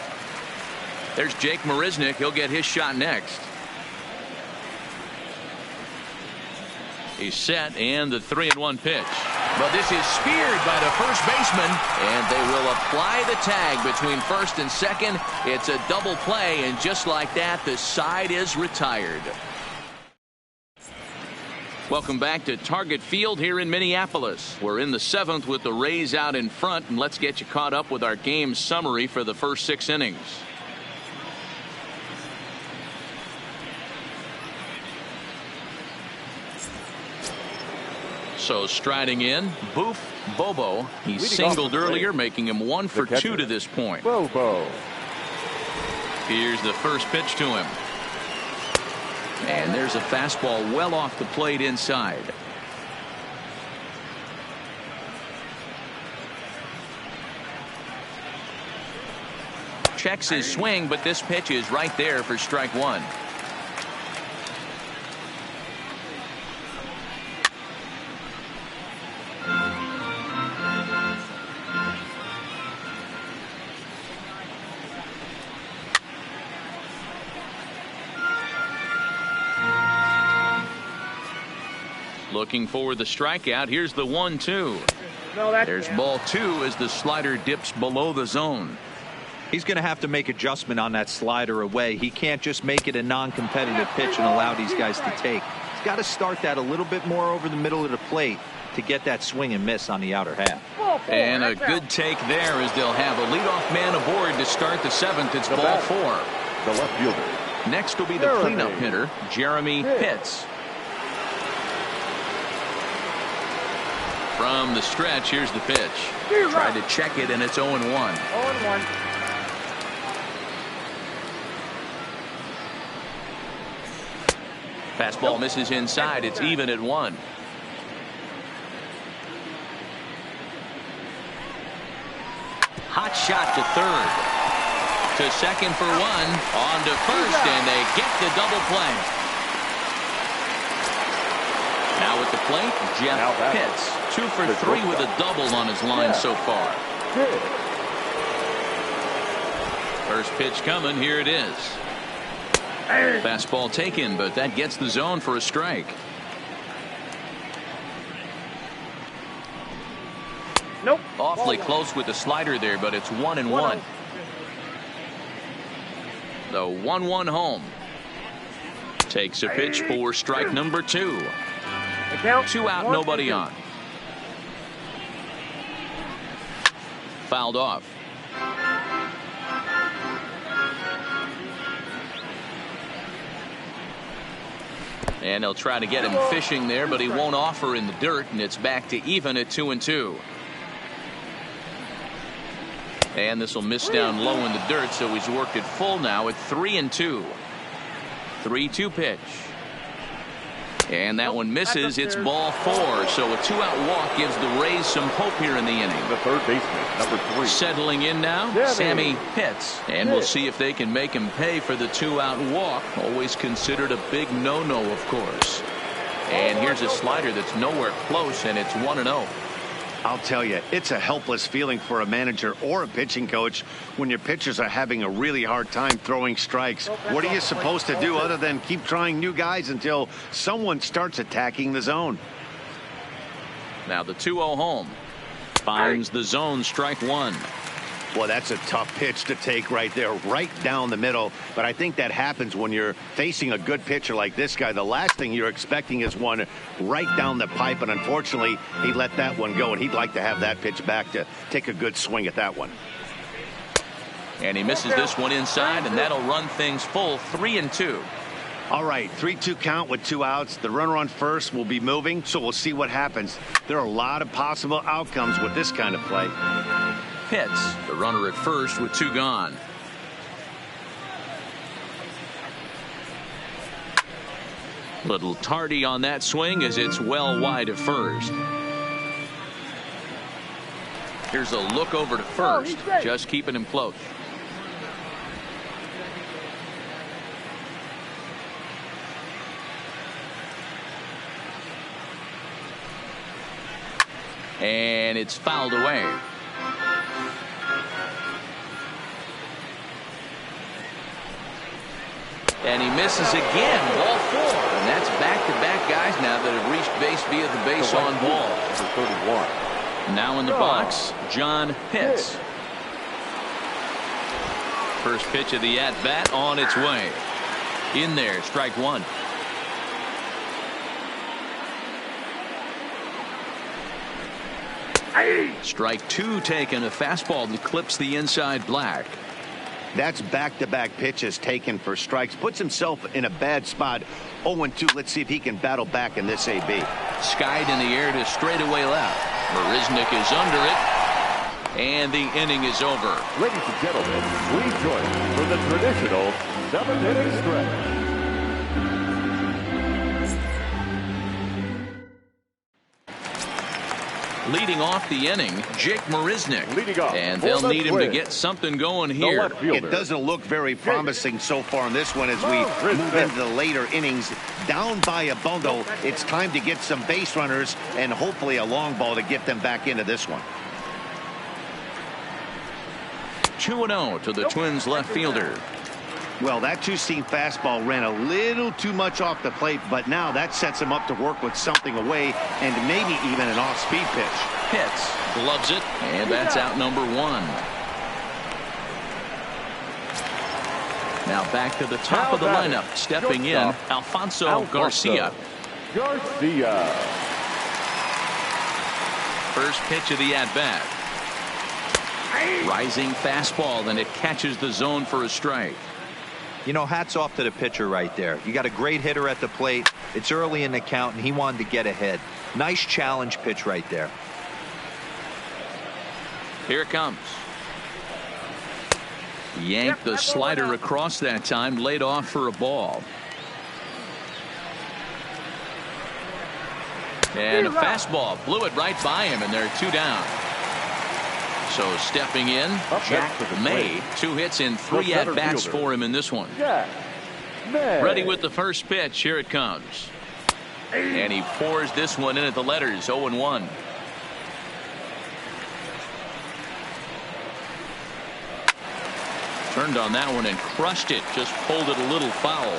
There's Jake Marisnick. He'll get his shot next. He's set, and the 3-1 pitch. But this is speared by the first baseman, and they will apply the tag between first and second. It's a double play, and just like that, the side is retired. Welcome back to Target Field here in Minneapolis. We're in the 7th with the Rays out in front, and let's get you caught up with our game summary for the first 6 innings. So striding in, Boof Bobo. He singled earlier, making him 1 for 2 to this point. Bobo. Here's the first pitch to him. And there's a fastball well off the plate inside. Checks his swing, but this pitch is right there for strike 1. Looking for the strikeout. Here's the 1-2. There's ball 2 as the slider dips below the zone. He's going to have to make adjustment on that slider away. He can't just make it a non-competitive pitch and allow these guys to take. He's got to start that a little bit more over the middle of the plate to get that swing and miss on the outer half. And a good take there as they'll have a leadoff man aboard to start the 7th. It's ball 4. The left fielder. Next will be the cleanup hitter, Jeremy Pitts. From the stretch, here's the pitch. Tried to check it, and it's 0-1. 0-1. Fastball misses inside. It's even at 1. Hot shot to third. To second for one. On to first, and they get the double play. Now at the plate, Jeff Pitts. 2 for 3 with a double on his line so far. First pitch coming. Here it is. Fastball taken, but that gets the zone for a strike. Nope. Awfully close with the slider there, but it's 1-1. The 1-1 home. Takes a pitch for strike number 2. 2 out, nobody on. Fouled off. And they'll try to get him fishing there, but he won't offer in the dirt, and it's back to even at 2-2. And this will miss down low in the dirt, so he's worked it full now at 3-2. 3-2 pitch. And that one misses. It's ball 4. So a 2-out walk gives the Rays some hope here in the inning. The third baseman, number 3. Settling in now, Sammy Pitts. And we'll see if they can make him pay for the 2-out walk. Always considered a big no-no, of course. And here's a slider that's nowhere close, and it's 1-0. I'll tell you, it's a helpless feeling for a manager or a pitching coach when your pitchers are having a really hard time throwing strikes. What are you supposed to do other than keep trying new guys until someone starts attacking the zone? Now the 2-0 home. Finds the zone, strike 1. Well, that's a tough pitch to take right there, right down the middle. But I think that happens when you're facing a good pitcher like this guy. The last thing you're expecting is one right down the pipe. And unfortunately, he let that one go. And he'd like to have that pitch back to take a good swing at that one. And he misses this one inside, and that'll run things full. 3-2. All right, 3-2 count with 2 outs. The runner on first will be moving, so we'll see what happens. There are a lot of possible outcomes with this kind of play. Pitts, the runner at first with 2 gone. Little tardy on that swing as it's well wide of first. Here's a look over to first, just keeping him close. And it's fouled away. And he misses again, ball 4. And that's back-to-back guys now that have reached base via the base on ball. Number 31. Now in the box, John Pitts. First pitch of the at-bat on its way. In there, strike 1. Strike 2 taken, a fastball that clips the inside black. That's back-to-back pitches taken for strikes. Puts himself in a bad spot. 0-2. Let's see if he can battle back in this AB. Skied in the air to straightaway left. Marisnick is under it. And the inning is over. Ladies and gentlemen, please join us for the traditional 7th-inning stretch. Leading off the inning, Jake Marisnick. Leading off, and they'll need him to get something going here. It doesn't look very promising so far in this one as we move into the later innings. Down by a bundle, it's time to get some base runners and hopefully a long ball to get them back into this one. 2-0 to the Twins left fielder. Well, that 2-seam fastball ran a little too much off the plate, but now that sets him up to work with something away and maybe even an off-speed pitch. Pitts gloves it, and that's out number 1. Now back to the top of the lineup, stepping in, Alfonso Garcia. First pitch of the at-bat. Rising fastball, and it catches the zone for a strike. You know, hats off to the pitcher right there. You got a great hitter at the plate. It's early in the count, and he wanted to get ahead. Nice challenge pitch right there. Here it comes. Yanked the slider across that time, laid off for a ball. And a fastball blew it right by him, and they're 2 down. So stepping in, Up Jack next for the May. plate. 2 hits and 3 center at-bats fielder. for him in this one. Jack May. Ready with the first pitch. Here it comes. And he pours this one in at the letters. 0-1. Turned on that one and crushed it. Just pulled it a little foul.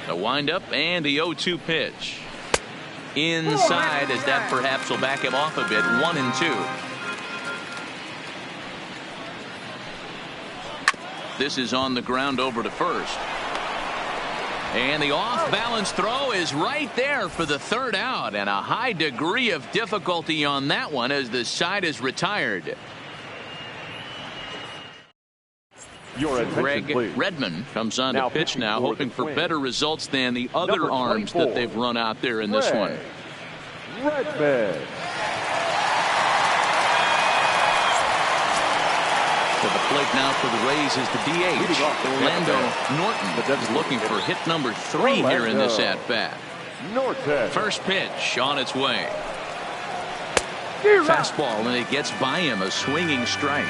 The windup and the 0-2 pitch. Inside, as that perhaps will back him off a bit. 1-2. This is on the ground over to first. And the off-balance throw is right there for the third out, and a high degree of difficulty on that one as the side is retired. Your attention, Greg please. Redmond comes on Now to pitch pitching now, for hoping the for Twins. better results than the other Number arms 24, that they've run out there in this one. Redmond. To the plate now for the Rays is the DH. Leading off the Orlando at-bat. Norton is looking for hit number 3 here in this at-bat. Norton. First pitch on its way. Fastball, and it gets by him, a swinging strike.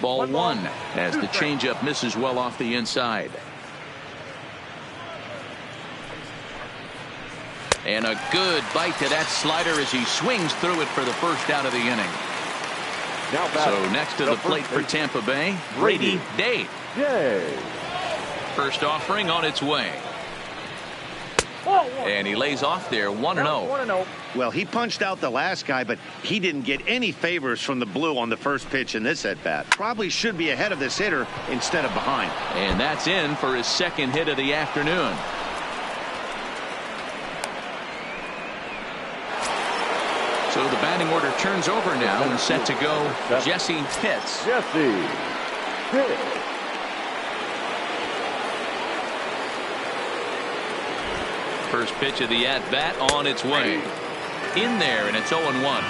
Ball 1 as the changeup misses well off the inside. And a good bite to that slider as he swings through it for the first out of the inning. Now So next to the plate for Tampa Bay, Brady Day. Yay. First offering on its way. And he lays off there 1-0. 1-0. Well, he punched out the last guy, but he didn't get any favors from the blue on the first pitch in this at-bat. Probably should be ahead of this hitter instead of behind. And that's in for his second hit of the afternoon. So the batting order turns over now and set to go Jesse Pitts. Jesse Pitts. First pitch of the at-bat on its way. In there, and it's 0-1.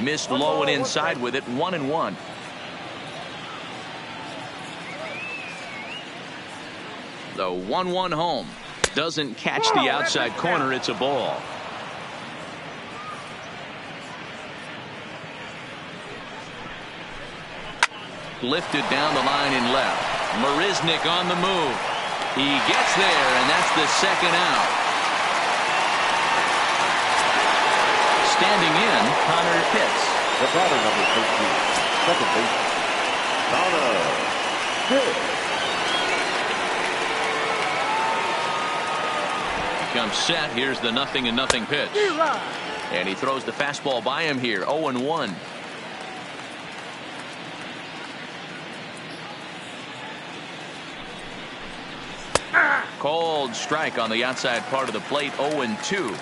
Missed low and inside with it. 1-1. The 1-1 home. Doesn't catch the outside corner. It's a ball. Lifted down the line in left. Marisnick on the move. He gets there, and that's the second out. Standing in, Connor Pitts. The batter number 13. Second base. Connor Pitts. Comes set. Here's the 0-0 pitch. And he throws the fastball by him here. 0-1. Cold strike on the outside part of the plate. 0-2.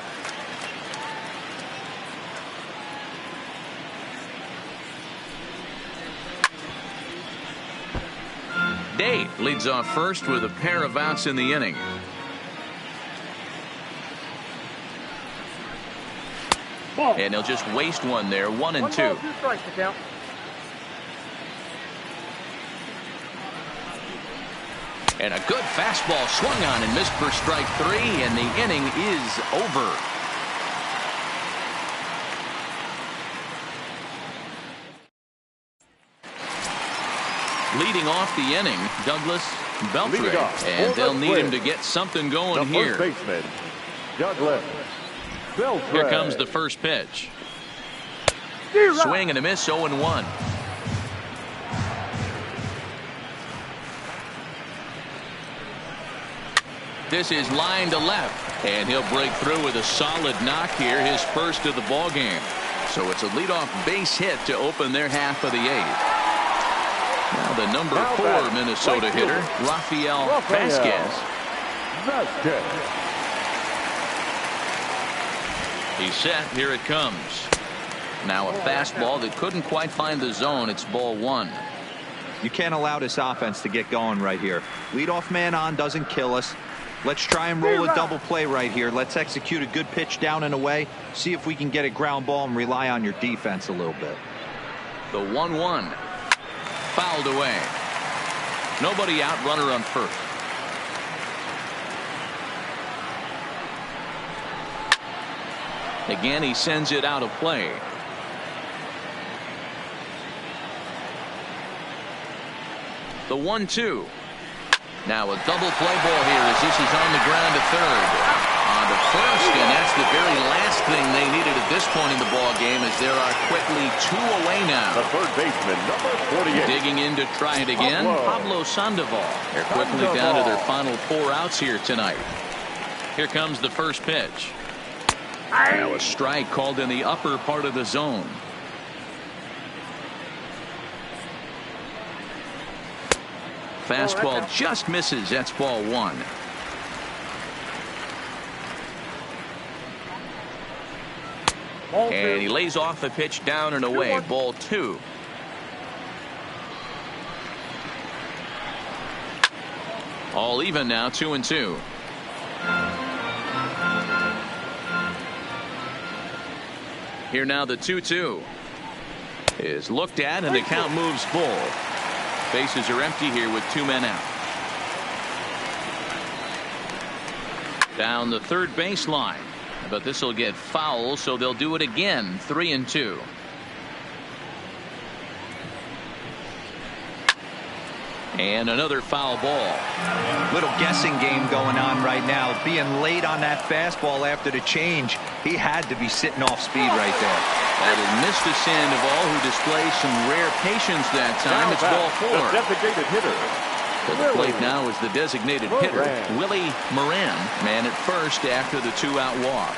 Day leads off first with a pair of outs in the inning. And he'll just waste one there. 1-2. 1 ball, 2 strikes to count. And a good fastball swung on and missed for strike 3, and the inning is over. Leading off the inning, Douglas Leading off Beltre, and for they'll the need him Twins, to get something going the here. first baseman, Douglas Beltre. Here comes the first pitch. Swing and a miss. 0-1. This is line to left, and he'll break through with a solid knock here, his first of the ball game. So it's a leadoff base hit to open their half of the 8th. Now the number 4 Minnesota hitter, Rafael Vasquez. He's set. Here it comes. Now a fastball that couldn't quite find the zone. It's ball 1. You can't allow this offense to get going right here. Leadoff man on doesn't kill us. Let's try and roll a double play right here. Let's execute a good pitch down and away. See if we can get a ground ball and rely on your defense a little bit. The 1-1. Fouled away. Nobody out, runner on first. Again, he sends it out of play. The 1-2. Now a double play ball here as this is on the ground to third. On to first, and that's the very last thing they needed at this point in the ball game, as there are quickly 2 away now. The third baseman, number 48. Digging in to try it again, Pablo Sandoval. They're quickly down to their final 4 outs here tonight. Here comes the first pitch. Now a strike called in the upper part of the zone. Fastball just misses. That's ball 1. And he lays off the pitch down and away. Ball 2. All even now, 2-2. Here now the 2-2 is looked at, and the count moves full. Bases are empty here with 2 men out. Down the third baseline, but this will get foul, so they'll do it again. 3-2. And another foul ball. Little guessing game going on right now. Being late on that fastball after the change. He had to be sitting off speed right there. That is Mr. Sandoval, who displays some rare patience that time. It's ball 4. The designated hitter. To the plate now is the designated hitter, Willie Moran. Man at first after the 2-out walk.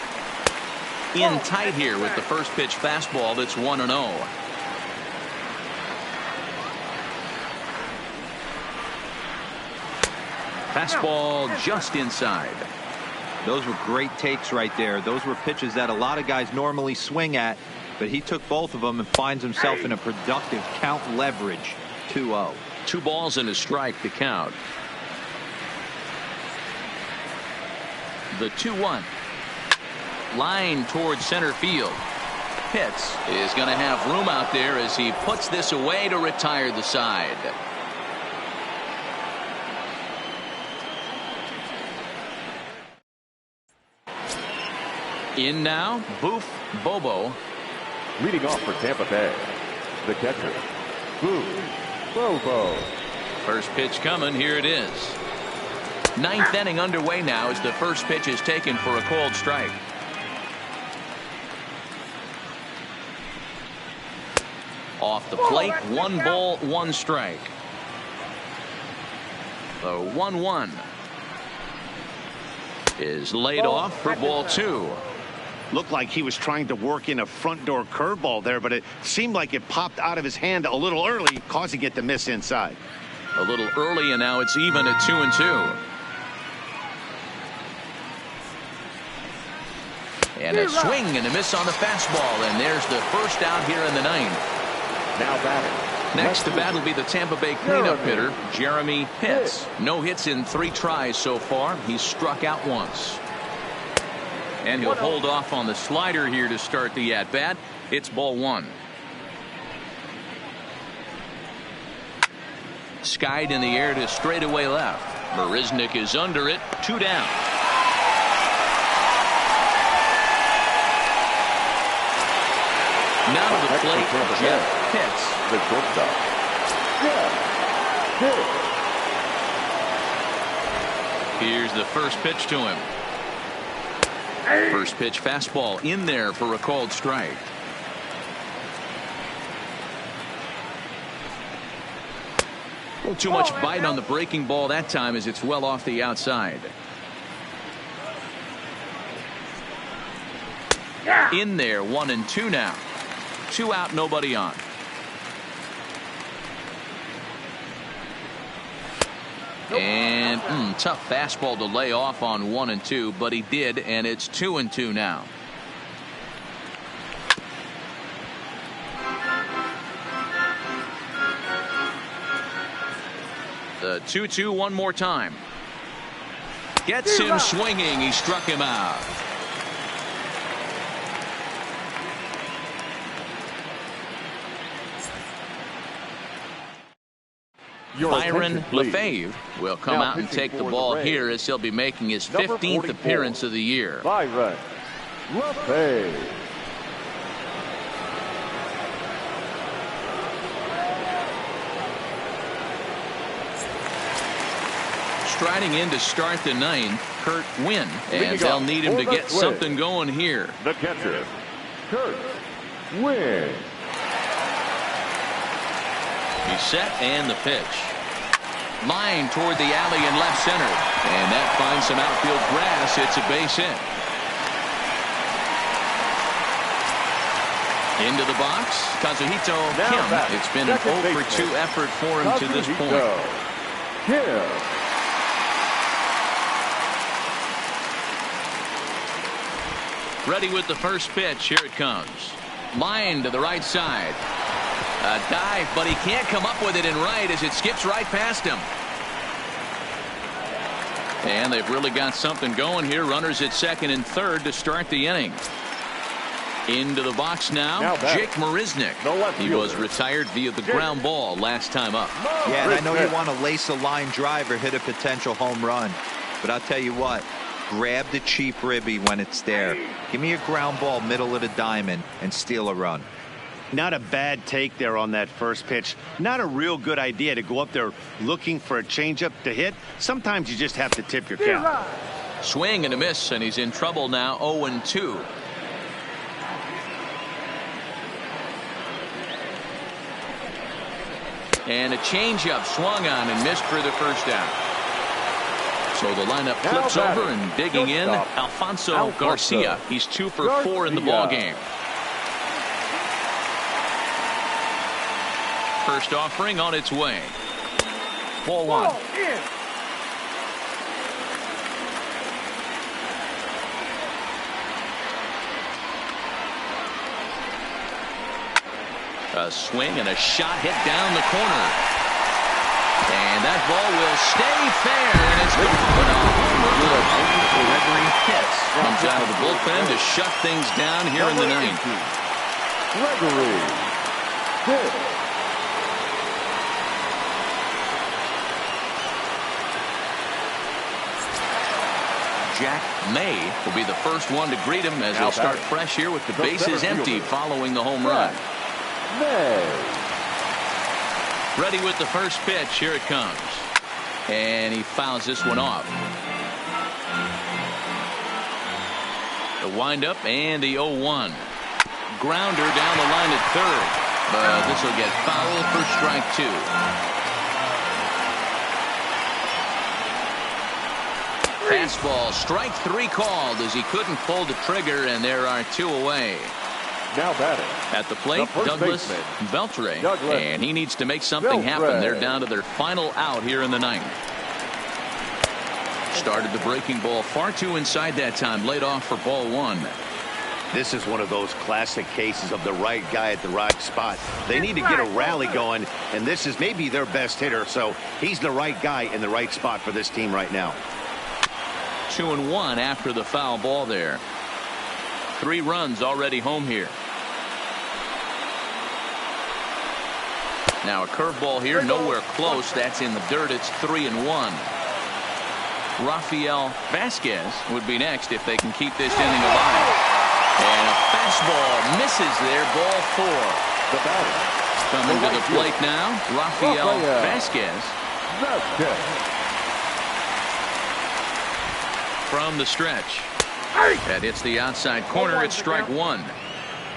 In tight here with the first pitch fastball that's 1-0. Fastball just inside. Those were great takes right there. Those were pitches that a lot of guys normally swing at, but he took both of them and finds himself in a productive count leverage. 2-0. 2 balls and a strike to count. The 2-1. Line towards center field. Pitts is going to have room out there as he puts this away to retire the side. In now, Boof Bobo. Leading off for Tampa Bay, the catcher, Boof Bobo. First pitch coming. Here it is. 9th inning underway now as the first pitch is taken for a called strike. Off the plate, 1 ball, 1 strike. The 1-1 is laid off for ball 2. Looked like he was trying to work in a front door curveball there, but it seemed like it popped out of his hand a little early, causing it to miss inside. A little early, and now it's even at 2-2. And a swing and a miss on the fastball, and there's the first out here in the 9th. Now batting. Next to bat will be the Tampa Bay cleanup hitter, Jeremy Pitts. No hits in 3 tries so far. He's struck out once. And he'll hold off on the slider here to start the at-bat. It's ball 1. Skied in the air to straightaway left. Marisnick is under it. 2 down. Now to the plate, Jeff Pitts. The shortstop, Jeff Pitts. Here's the first pitch to him. First pitch fastball in there for a called strike. A little too much bite on the breaking ball that time as it's well off the outside. In there, 1-2 now. 2 out, nobody on. And tough fastball to lay off on 1-2, but he did, and it's 2-2 now. The 2-2 one more time. Gets him swinging. He struck him out. Byron LeFevre will come out and take the ball here as he'll be making his 15th appearance of the year. Byron LeFevre. Striding in to start the ninth, Kurt Wynn, and they'll need him to get something going here. The catcher, Kurt Wynn. He's set and the pitch. Line toward the alley in left center. And that finds some outfield grass. It's a base hit. Into the box, Kazuhito Kim. It's been an 0-for-2 effort for him to this point. Kim. Ready with the first pitch. Here it comes. Line to the right side. A dive, but he can't come up with it in right as it skips right past him. And they've really got something going here. Runners at second and third to start the inning. Into the box now Jake Marisnick. He was retired via the ground ball last time up. Yeah, and I know you want to lace a line drive or hit a potential home run. But I'll tell you what, grab the cheap ribby when it's there. Give me a ground ball middle of the diamond and steal a run. Not a bad take there on that first pitch. Not a real good idea to go up there looking for a changeup to hit. Sometimes you just have to tip your cap. Swing and a miss, and he's in trouble now. 0-2. And a changeup swung on and missed for the first out. So the lineup flips over and digging in. Alfonso Garcia. He's 2 for 4 in the ball game. First offering on its way. Ball one. A swing and a shot hit down the corner. And that ball will stay fair, and it's gone. Gregory Pitts comes out of the bullpen to shut things down here in the ninth. Gregory Pitts. Jack May will be the first one to greet him as he'll start fresh here with the bases empty following the home run. Ready with the first pitch. Here it comes. And he fouls this one off. The windup and the 0-1. Grounder down the line at third. But this will get fouled for strike 2. Fastball, strike 3 called as he couldn't pull the trigger, and there are 2 away. Now batting. At the plate, Douglas Beltre, and he needs to make something happen. They're down to their final out here in the ninth. Started the breaking ball far too inside that time, laid off for ball 1. This is one of those classic cases of the right guy at the right spot. They need to get a rally going, and this is maybe their best hitter, so he's the right guy in the right spot for this team right now. 2-1 after the foul ball there. 3 runs already home here. Now a curveball here, nowhere close. That's in the dirt. It's 3-1. Rafael Vasquez would be next if they can keep this inning alive. And a fastball misses there. Ball 4. Coming to the plate now, Rafael Vasquez. From the stretch. That hits the outside corner. It's strike 1.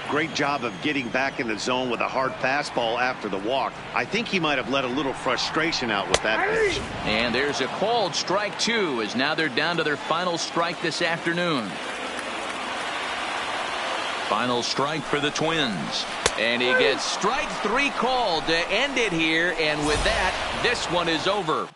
Great job of getting back in the zone with a hard fastball after the walk. I think he might have let a little frustration out with that pitch. And there's a called strike 2 as now they're down to their final strike this afternoon. Final strike for the Twins. And he gets strike 3 called to end it here. And with that, this one is over.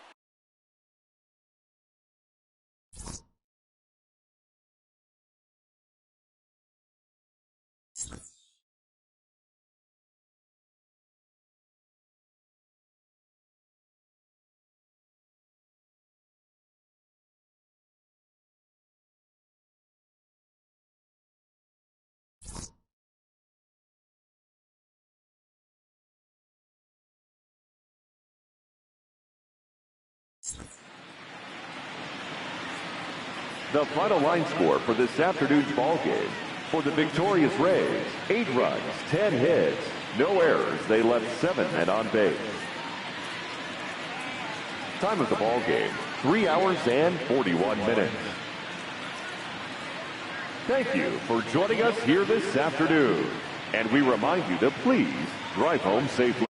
The final line score for this afternoon's ball game. For the victorious Rays, 8 runs, 10 hits, no errors. They left 7 men on base. Time of the ball game, 3 hours and 41 minutes. Thank you for joining us here this afternoon. And we remind you to please drive home safely.